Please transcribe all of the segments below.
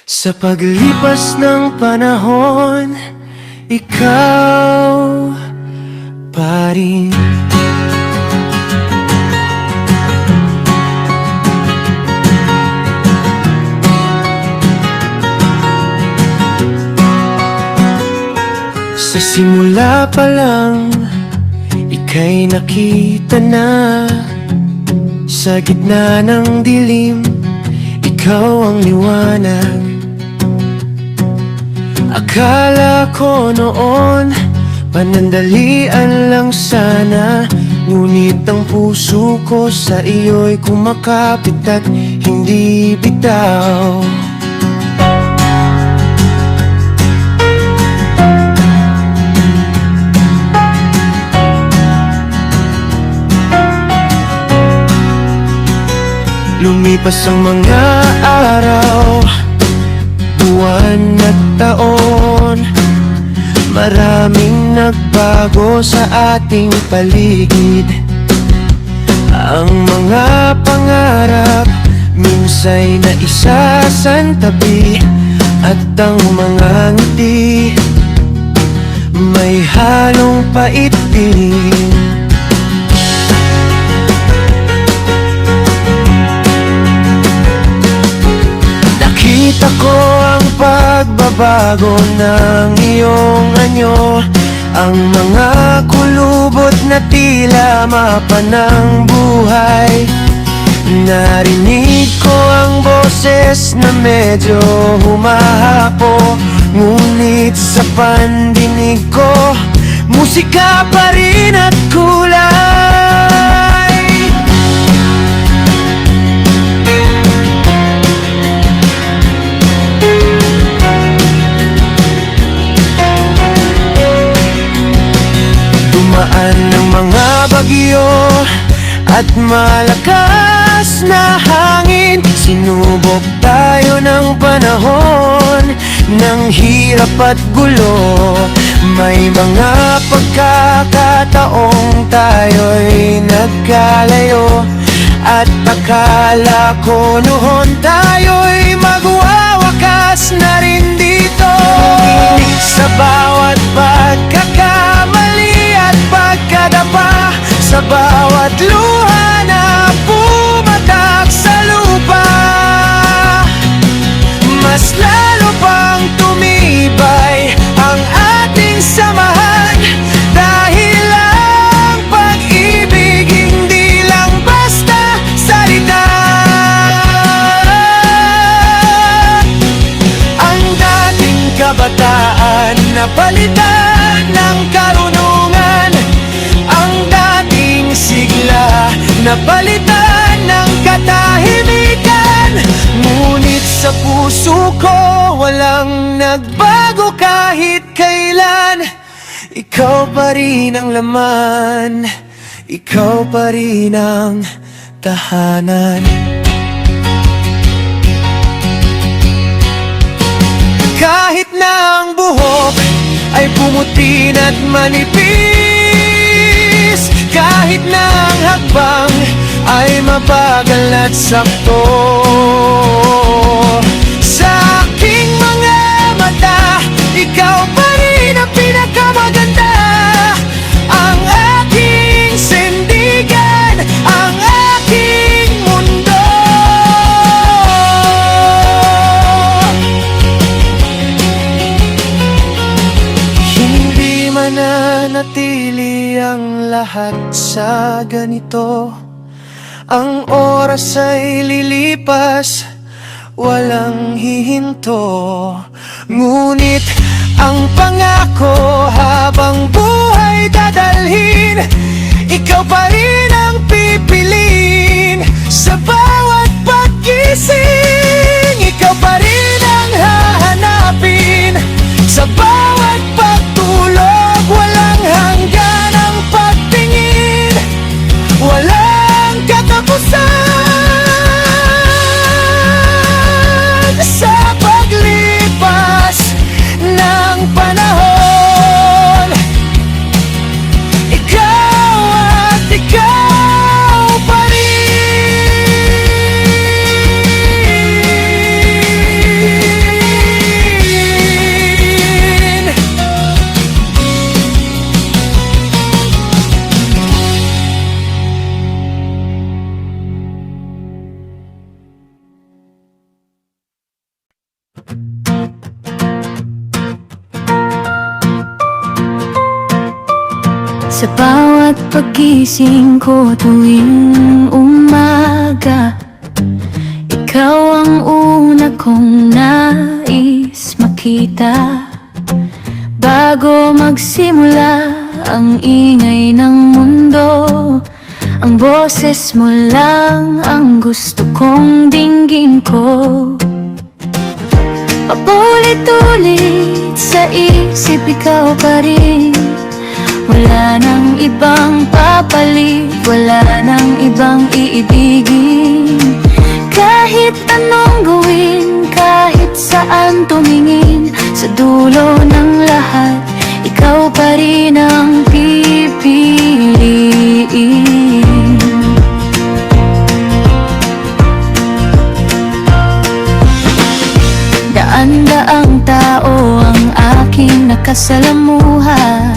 Sa paglipas ng panahon, ikaw pa rin. Sa simula pa lang, ika'y nakita na. Sa gitna ng dilim, ikaw ang liwanag. Akala ko noon, panandalian lang sana. Ngunit ang puso ko sa iyo'y kumakapit at hindi bitaw. Lumipas ang mga araw, buwan at taon. Maraming nagbago sa ating paligid. Ang mga pangarap minsa'y naisasantabi. At ang mga ngiti may halong pait din. Nakita ko ang pagbabago ng iyong anyo. Ang mga kulubot na tila mapa ng buhay. Narinig ko ang boses na medyo humahapo. Ngunit sa pandinig ko, musika pa rin at kulay. Dumaan ng mga bagyo at malakas na hangin. Sinubok tayo ng panahon ng hirap at gulo. May mga pagkakataong tayo'y nagkalayo. At akala ko noon tayo'y magwawakas na rin dito. Ngunit sa bawat pagkakamali at pagkadapa, sa bawat luha na pumatak sa lupa, mas lalo pang tumibay ang ating samahan. Dahil ang pag-ibig hindi lang basta salita. Ang dating kabataan napalitan ng karunungan. Ang dating sigla napalitan ng katahimikan. Ngunit sa puso ko walang nagbago kahit kailan. Ikaw pa rin ang laman, ikaw pa rin ang tahanan. Kahit na ang buhok ay pumutin at manipis, kahit na ang hakbang ay mabagal at sakto, sa aking mga mata, ikaw pa rin ang pinakamaganda. Ang aking sindigan, ang aking mundo. Hindi mananatili ang lahat sa ganito. Ang oras ay lilipas, walang hihinto. Ngunit ang pangako habang buhay dadalhin, ikaw pa rin ang pipiliin. Sa bawat paggising, ikaw pa rin ang hahanapin. Sa bawat pagtulog, walang hanggan ang pagtingin. Walang katapusan sa paglipas ng panahon. Ikaw at ikaw pa rin. Sa bawat pagising ko tuwing umaga, ikaw ang una kong nais makita. Bago magsimula ang ingay ng mundo, ang boses mo lang ang gusto kong dinggin ko. Paulit-ulit sa isip, ikaw pa rin. Wala nang ibang papalit, wala nang ibang iibigin. Kahit anong gawin, kahit saan tumingin, sa dulo ng lahat, ikaw pa rin ang pipiliin. Daan-daang tao ang aking nakasalamuhan,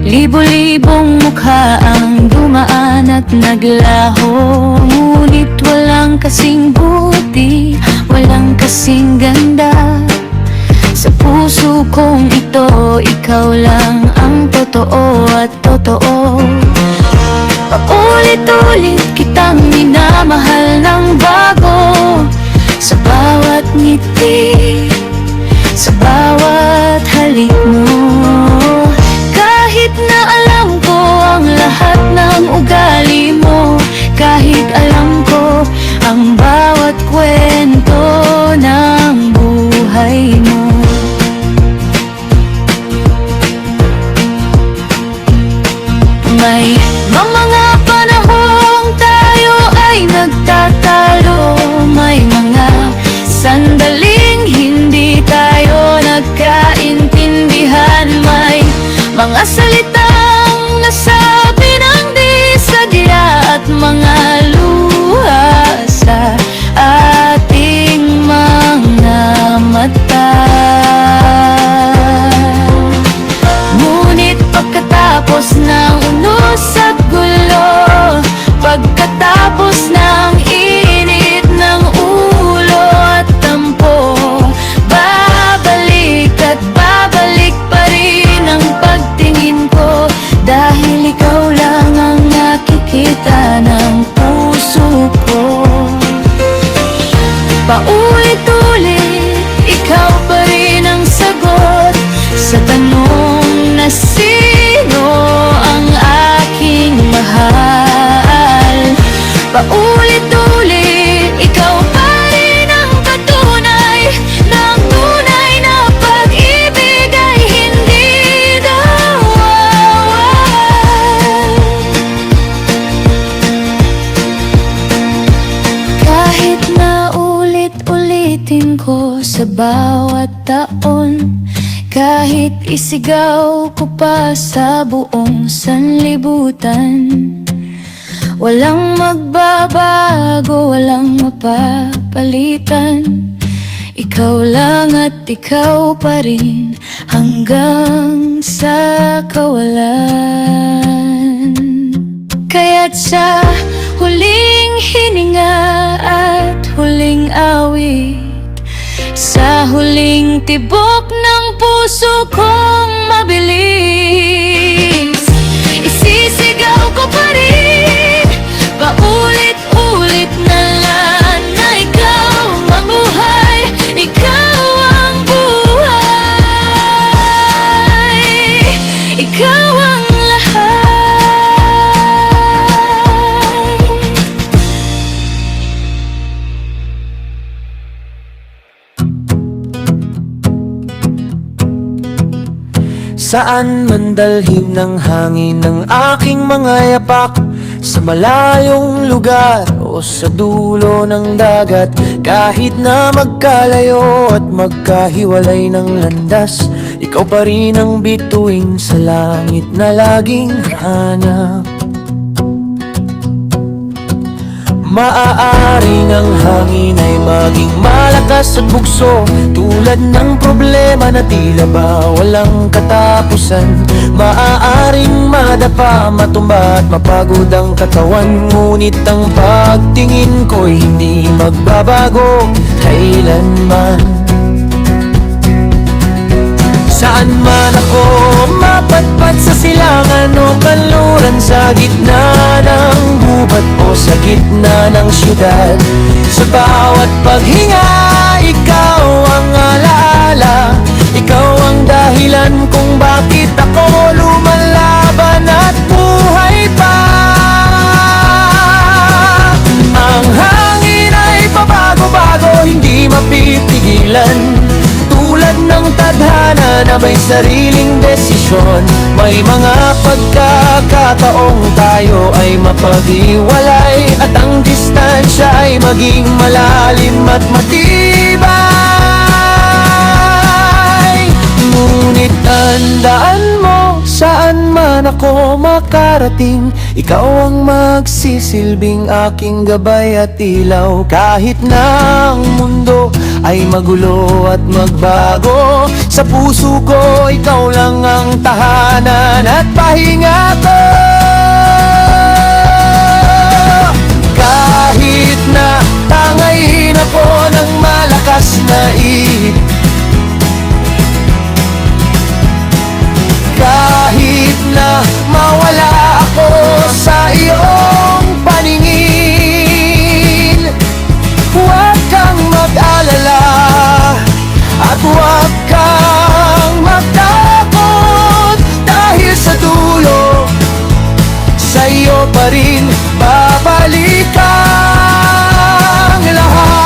libo-libong mukha ang dumaan at naglaho. Ngunit walang kasing buti, walang kasing ganda. Sa puso kong ito, ikaw lang ang totoo at totoo. Paulit-ulit kitang minamahal ng bago, sa bawat ngiti, sa bawat halik mo. Kahit na alam ko ang lahat ng ugali mo, kahit alam ko ang bawat kwento ng buhay mo. May mga panahong tayo ay nagtatalo, may mga sandaling hindi tayo nagkaintindihan, may mga salitang nasabi ng di sadya at mga luha sa ating mga mata. Ngunit pagkatapos ng unos at gulo, pagkatapos ng init ng ulo at tampo, babalik at babalik pa rin ang pagtingin ko, dahil ikaw lang ang nakikita ng puso ko. Paulit-ulit, ikaw pa rin ang sagot sa tanong na sino ang aking mahal. Paulit-ulit, ikaw pa rin ang patunay ng tunay na pag-ibig ay hindi nawawala. Kahit na ulit-ulitin ko sa bawat taon, kahit isigaw ko pa sa buong sanlibutan, walang magbabago, walang mapapalitan. Ikaw lang at ikaw pa rin hanggang sa kawalan. Kaya't sa huling hininga at huling awit, sa huling tibok ng puso kong mabilis, isisigaw ko pa rin, paulit-ulit na lang, na ikaw ang buhay, ikaw ang buhay, ikaw ang lahat. Saan man dalhin ng hangin ng aking mga yapak, sa malayong lugar o sa dulo ng dagat, kahit na magkalayo at magkahiwalay ng landas, ikaw pa rin ang bituin sa langit na laging hanap. Maaaring ang hangin ay maging malakas at bugso, tulad ng problema na tila ba walang katapusan. Maaaring madapa, matumba at mapagod ang katawan, ngunit ang pagtingin ko'y hindi magbabago kailanman. Saan man ako Padpad sa silangan o kanluran, sa gitna ng gubat o sa gitna ng syudad. Sa bawat paghinga, ikaw ang alaala, ikaw ang dahilan kung bakit ako lumalaban at buhay pa. Ang hangin ay pabago-bago, hindi mapipigilan. Tulad ng tadhana na may sariling desisyon, may mga pagkakataong tayo ay mapag-iwalay, at ang distansya ay maging malalim at matibay. Ngunit tandaan mo, saan man ako makarating, ikaw ang magsisilbing aking gabay at ilaw. Kahit na ang mundo ay magulo at magbago, sa puso ko ikaw lang ang tahanan at pahinga ko. Kahit na tangayin ako ng malakas na ihip, kahit na mawala ako sa iyong paningin, huwag kang mag-alala at huwag kang magtakot, dahil sa dulo, sa iyo pa rin babalik ang lahat.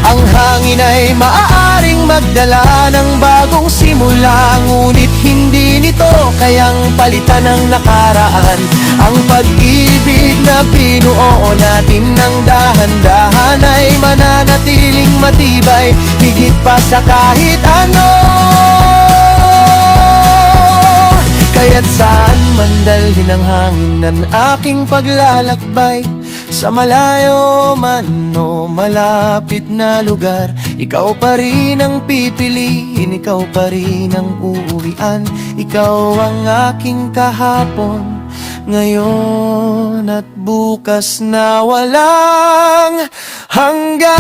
Ang hangin ay maaaring magdala ng bagong simula, ngunit hindi nito kayang palitan ng nakaraan. Ang pag-ibig na binuo natin ng dahan-dahan ay mananatiling matibay, higit pa sa kahit ano. Kaya't saan man dalhin ang hangin ng aking paglalakbay, sa malayo man o malapit na lugar, ikaw pa rin ang pipiliin, ikaw pa rin ang uuwian. Ikaw ang aking kahapon, ngayon at bukas na walang hanggan.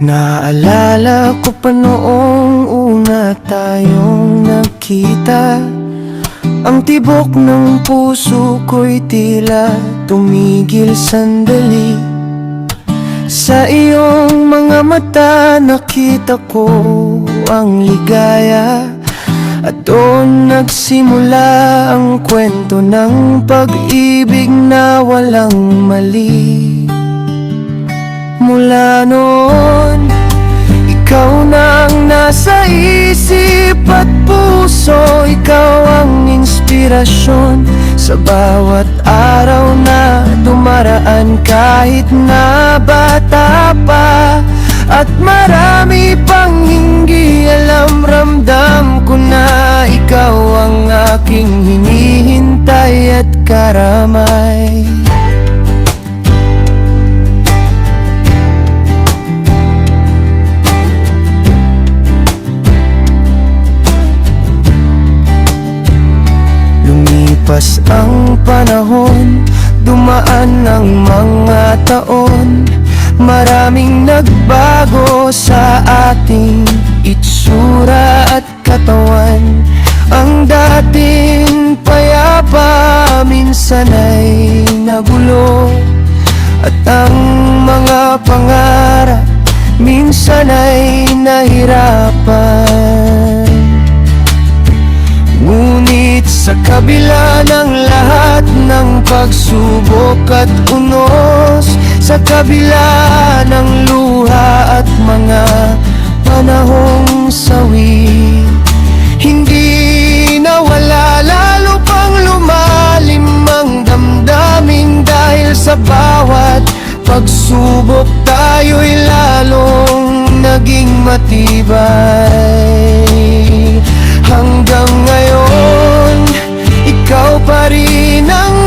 Naalala ko pa noong una tayong nagkita, ang tibok ng puso ko'y tila tumigil sandali. Sa iyong mga mata nakita ko ang ligaya, at doon nagsimula ang kwento ng pag-ibig na walang mali. Mula noon, ikaw na ang nasa isip at puso, ikaw ang inspirasyon sa bawat araw na dumaraan. Kahit na bata pa at marami pang hindi alam, ramdam ko na ikaw ang aking hinihintay at karamay. Lumipas ang panahon, dumaan ang mga taon, maraming nagbago sa ating itsura at katawan. Ang dating payapa minsan ay nagulo, at ang mga pangarap minsan ay nahirapan. Ngunit sa kabila ng lahat ng pagsubok at unos, sa kabila ng luha at mga panahong sawi, hindi nawala, lalo pang lumalim ang damdaming pagsubok tayo'y lalong naging matibay. Hanggang ngayon, ikaw pa rin ang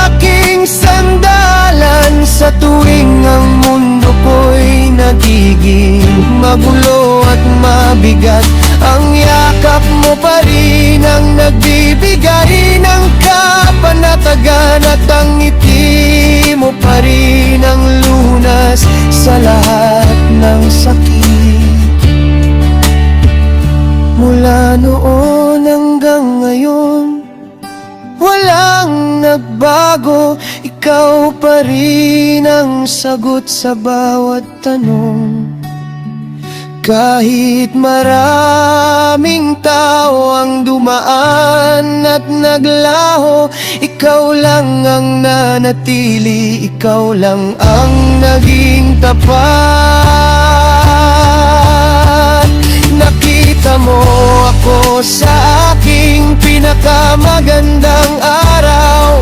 aking sandalan sa tuwing ang mundo ko'y nagiging magulo at mabigat. Ang yakap mo pa rin ang nagbibigay ng kapanatagan, at ang ngiti mo pa rin ang lunas sa lahat ng sakit. Mula noon hanggang ngayon, walang nagbago. Ikaw pa rin ang sagot sa bawat tanong. Kahit maraming tao ang dumaan at naglaho, ikaw lang ang nanatili, ikaw lang ang naging tapat. Nakita mo ako sa aking pinakamagandang araw,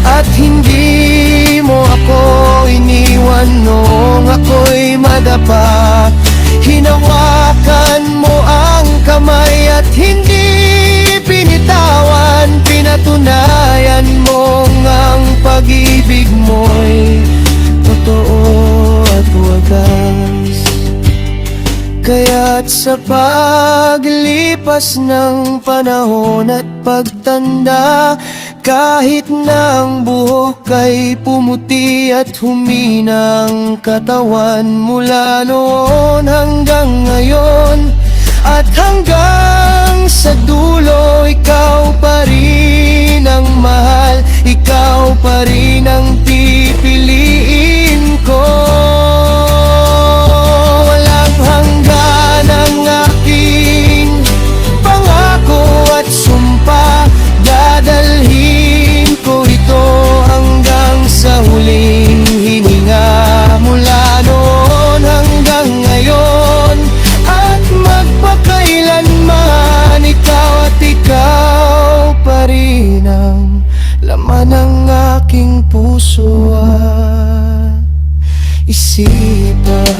at hindi mo ako iniwan nung ako'y madapa. Hinawakan mo ang kamay at hindi pinitawan. Pinatunayan mo ang pag-ibig mo'y totoo at wagas. Kaya't sa paglipas ng panahon at pagtanda, kahit na ang buhok ay pumuti at humina ang katawan, mula noon hanggang ngayon at hanggang sa dulo, ikaw pa rin ang mahal, ikaw pa rin ang pipiliin ko. Walang hanggan ang aking pangako at sumpa, dadalhin ko ito hanggang sa huling hininga. Mula noon hanggang ngayon at magpakailanman, ikaw at ikaw pa rin ang laman ng aking puso at isipan.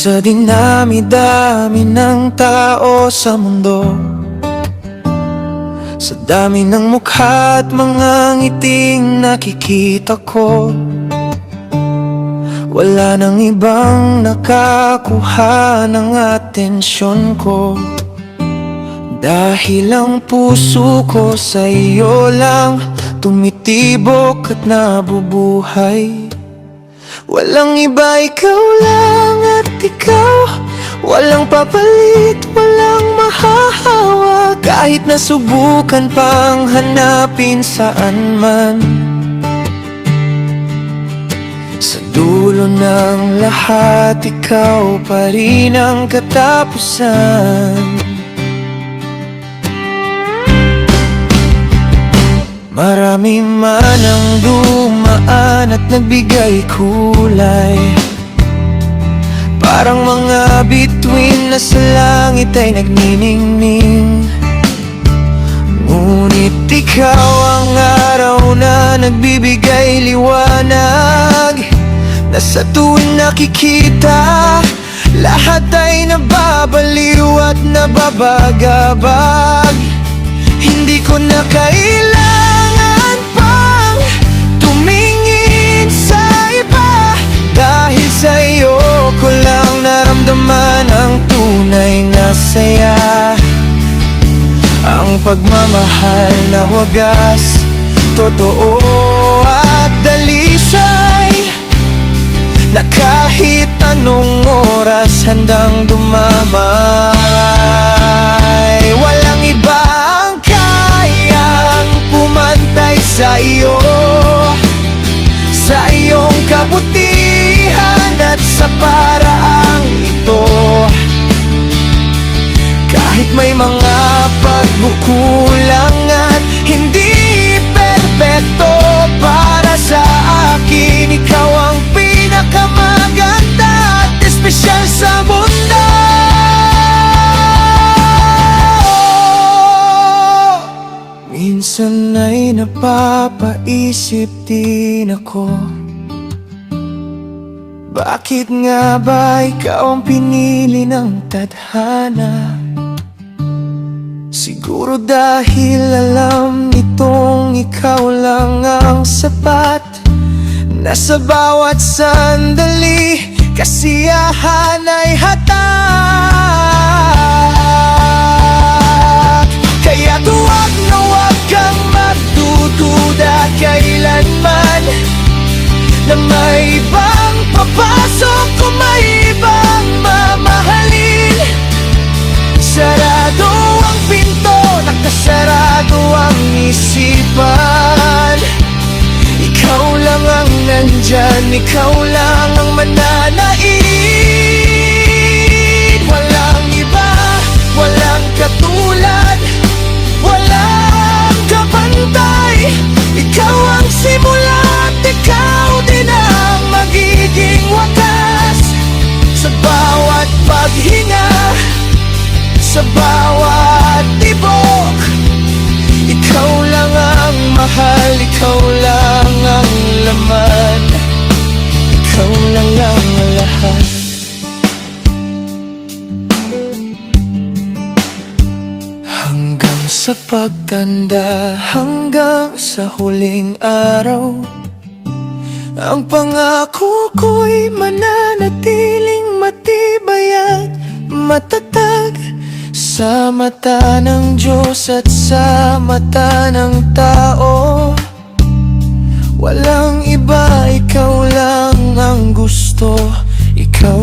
Sa dinami-dami ng tao sa mundo, sa dami ng mukha at mga ngiting nakikita ko, wala nang ibang nakakuha ng atensyon ko. Dahil ang puso ko sa iyo lang tumitibok at nabubuhay. Walang iba, ikaw lang at ikaw, walang papalit, walang mahahawa. Kahit nasubukan pang hanapin saan man, sa dulo ng lahat, ikaw pa rin ang katapusan. Marami man ang dumaan at nagbigay kulay, parang mga bituin na sa langit ay nagniningning. Ngunit ikaw ang araw na nagbibigay liwanag, na sa tuwing nakikita, lahat ay nababaliw at nababagabag. Hindi ko na kailangan pang tumingin sa iba, dahil sa iyo ko lang naramdaman ang tunay na saya. Ang pagmamahal na wagas, totoo at dalisay, na kahit anong oras handang dumamay. Walang iba ang kayang pumantay sa iyo, sa iyong kabutihan. sa paraang ito. Kahit may mga pagkukulang at hindi perpekto, para sa akin ikaw ang pinakamaganda at espesyal sa mundo. Minsan ay napapaisip din ako, bakit nga ba ikaw ang pinili ng tadhana? Siguro dahil alam nitong ikaw lang ang sapat, na sa bawat sandali kasiyahan ay hatak. Kaya tuwag na huwag kang magdududa kailanman, na may ibang papasok o may ibang mamahalin. Sarado ang pinto, nakasarado ang isipan. Ikaw lang ang nandyan, ikaw lang ang mananaig. Walang iba, walang katulad, walang kapantay. Ikaw ang simula at ikaw din ang magiging wakas. Sa bawat paghinga, sa bawat tibok, ikaw lang ang mahal, ikaw lang ang laman, ikaw lang ang lahat. Hanggang sa pagtanda, hanggang sa huling araw, ang pangako ko'y mananatiling matibay at matatag. Sa mata ng Diyos at sa mata ng tao, walang iba, ikaw lang ang gusto, ikaw